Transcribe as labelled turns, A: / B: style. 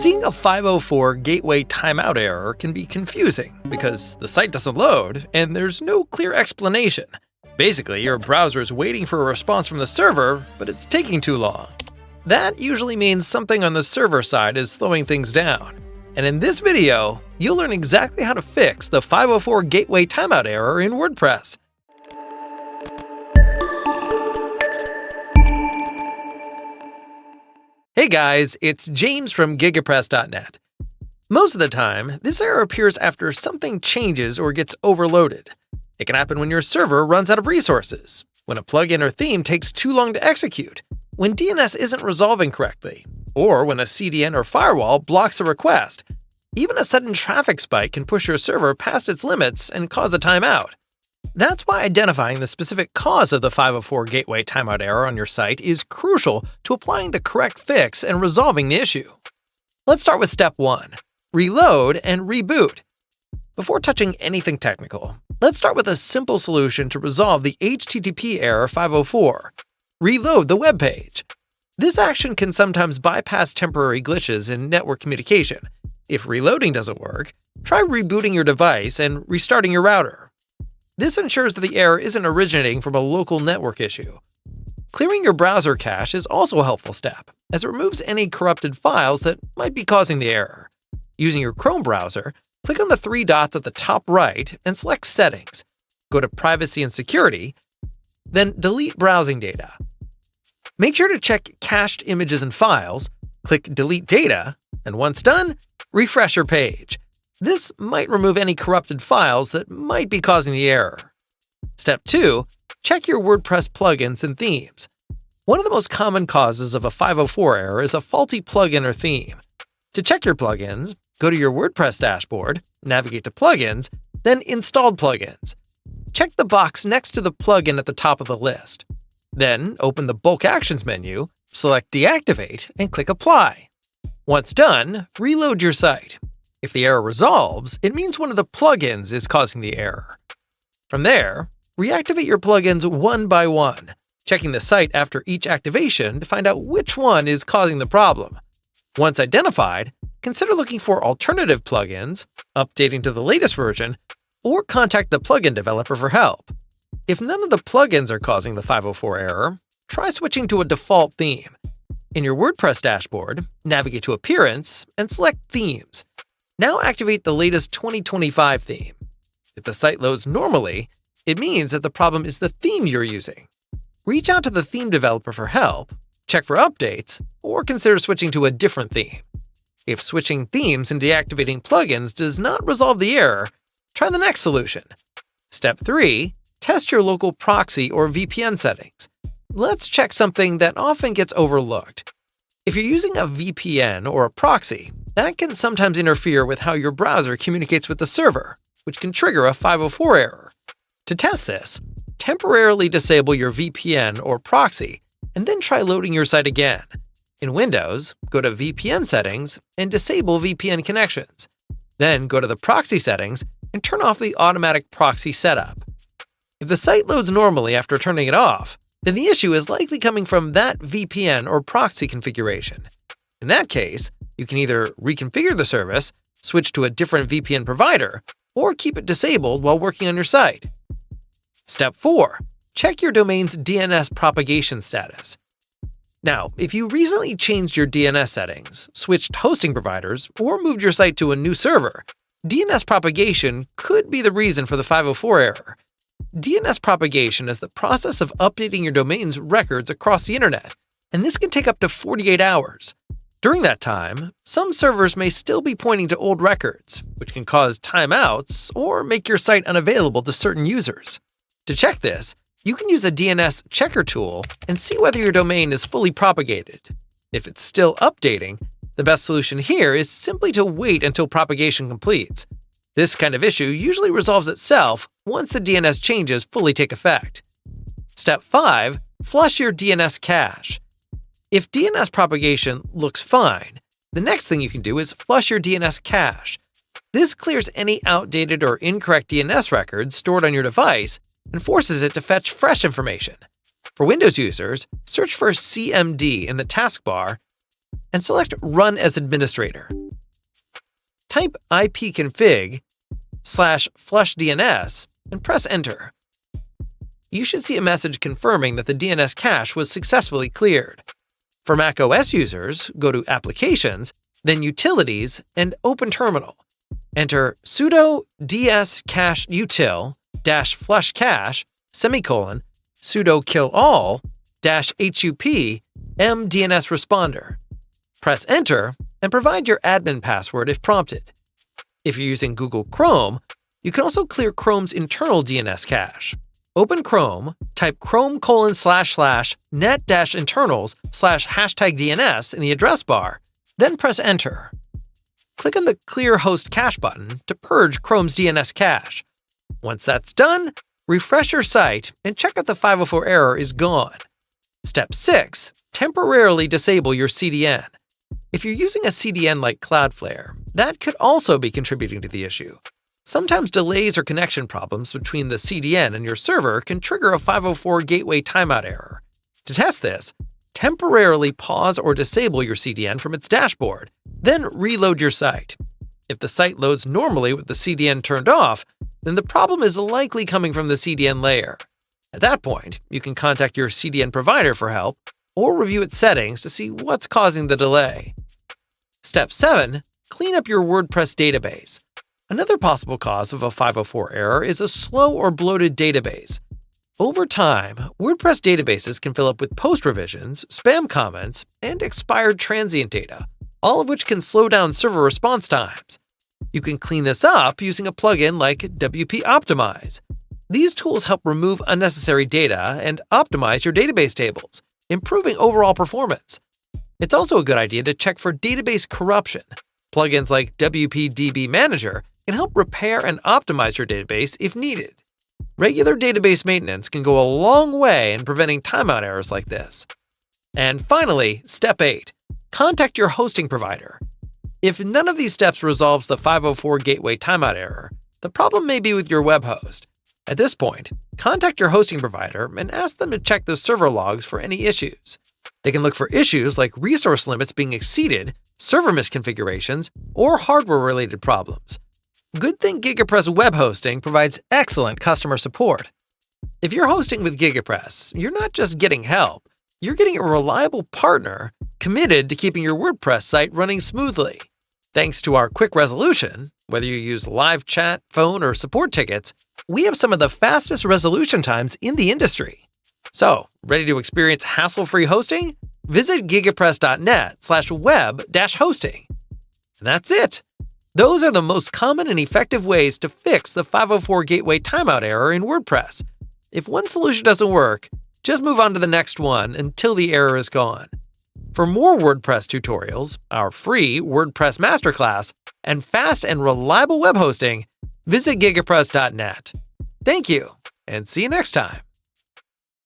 A: Seeing a 504 gateway timeout error can be confusing because the site doesn't load and there's no clear explanation. Basically, your browser is waiting for a response from the server, but it's taking too long. That usually means something on the server side is slowing things down. And in this video, you'll learn exactly how to fix the 504 gateway timeout error in WordPress. Hey guys, it's James from GigaPress.net. Most of the time, this error appears after something changes or gets overloaded. It can happen when your server runs out of resources, when a plugin or theme takes too long to execute, when DNS isn't resolving correctly, or when a CDN or firewall blocks a request. Even a sudden traffic spike can push your server past its limits and cause a timeout. That's why identifying the specific cause of the 504 gateway timeout error on your site is crucial to applying the correct fix and resolving the issue. Let's start with step 1, reload and reboot. Before touching anything technical, let's start with a simple solution to resolve the HTTP error 504. Reload the web page. This action can sometimes bypass temporary glitches in network communication. If reloading doesn't work, try rebooting your device and restarting your router. This ensures that the error isn't originating from a local network issue. Clearing your browser cache is also a helpful step, as it removes any corrupted files that might be causing the error. Using your Chrome browser, click on the 3 dots at the top right and select Settings. Go to Privacy and Security, then Delete Browsing Data. Make sure to check Cached Images and Files, click Delete Data, and once done, refresh your page. This might remove any corrupted files that might be causing the error. Step 2. Check your WordPress plugins and themes. One of the most common causes of a 504 error is a faulty plugin or theme. To check your plugins, go to your WordPress dashboard, navigate to Plugins, then Installed Plugins. Check the box next to the plugin at the top of the list. Then open the Bulk Actions menu, select Deactivate, and click Apply. Once done, reload your site. If the error resolves, it means one of the plugins is causing the error. From there, reactivate your plugins one by one, checking the site after each activation to find out which one is causing the problem. Once identified, consider looking for alternative plugins, updating to the latest version, or contact the plugin developer for help. If none of the plugins are causing the 504 error, try switching to a default theme. In your WordPress dashboard, navigate to Appearance and select Themes. Now activate the latest 2025 theme. If the site loads normally, it means that the problem is the theme you're using. Reach out to the theme developer for help, check for updates, or consider switching to a different theme. If switching themes and deactivating plugins does not resolve the error, try the next solution. Step 3. Test your local proxy or VPN settings. Let's check something that often gets overlooked. If you're using a VPN or a proxy, that can sometimes interfere with how your browser communicates with the server, which can trigger a 504 error. To test this, temporarily disable your VPN or proxy, and then try loading your site again. In Windows, go to VPN Settings and disable VPN connections. Then go to the proxy settings and turn off the automatic proxy setup. If the site loads normally after turning it off, then the issue is likely coming from that VPN or proxy configuration. In that case, you can either reconfigure the service, switch to a different VPN provider, or keep it disabled while working on your site. Step 4. Check your domain's DNS propagation status. Now, if you recently changed your DNS settings, switched hosting providers, or moved your site to a new server, DNS propagation could be the reason for the 504 error. DNS propagation is the process of updating your domain's records across the internet, and this can take up to 48 hours. During that time, some servers may still be pointing to old records, which can cause timeouts or make your site unavailable to certain users. To check this, you can use a DNS checker tool and see whether your domain is fully propagated. If it's still updating, the best solution here is simply to wait until propagation completes. This kind of issue usually resolves itself once the DNS changes fully take effect. Step 5. Flush your DNS cache. If DNS propagation looks fine, the next thing you can do is flush your DNS cache. This clears any outdated or incorrect DNS records stored on your device and forces it to fetch fresh information. For Windows users, search for CMD in the taskbar and select Run as Administrator. Type ipconfig/flushdns and press Enter. You should see a message confirming that the DNS cache was successfully cleared. For macOS users, go to Applications, then Utilities, and Open Terminal. Enter sudo ds-cache-util-flush-cache, sudo kill-all-hup mDNS responder. Press Enter and provide your admin password if prompted. If you're using Google Chrome, you can also clear Chrome's internal DNS cache. Open Chrome, type chrome://net-internals/#DNS in the address bar, then press Enter. Click on the Clear Host Cache button to purge Chrome's DNS cache. Once that's done, refresh your site and check if the 504 error is gone. Step 6. Temporarily disable your CDN. If you're using a CDN like Cloudflare, that could also be contributing to the issue. Sometimes delays or connection problems between the CDN and your server can trigger a 504 gateway timeout error. To test this, temporarily pause or disable your CDN from its dashboard, then reload your site. If the site loads normally with the CDN turned off, then the problem is likely coming from the CDN layer. At that point, you can contact your CDN provider for help or review its settings to see what's causing the delay. Step 7. Clean up your WordPress database. Another possible cause of a 504 error is a slow or bloated database. Over time, WordPress databases can fill up with post revisions, spam comments, and expired transient data, all of which can slow down server response times. You can clean this up using a plugin like WP Optimize. These tools help remove unnecessary data and optimize your database tables, improving overall performance. It's also a good idea to check for database corruption. Plugins like WP DB Manager can help repair and optimize your database if needed. Regular database maintenance can go a long way in preventing timeout errors like this. And finally, Step 8. Contact your hosting provider. If none of these steps resolves the 504 gateway timeout error, the problem may be with your web host. At this point, contact your hosting provider and ask them to check the server logs for any issues. They can look for issues like resource limits being exceeded, server misconfigurations, or hardware-related problems. Good thing GigaPress web hosting provides excellent customer support. If you're hosting with GigaPress, you're not just getting help, you're getting a reliable partner committed to keeping your WordPress site running smoothly. Thanks to our quick resolution, whether you use live chat, phone, or support tickets, we have some of the fastest resolution times in the industry. So, ready to experience hassle-free hosting? Visit gigapress.net/web-hosting. And that's it. Those are the most common and effective ways to fix the 504 gateway timeout error in WordPress. If one solution doesn't work, just move on to the next one until the error is gone. For more WordPress tutorials, our free WordPress masterclass, and fast and reliable web hosting, visit gigapress.net. Thank you, and see you next time.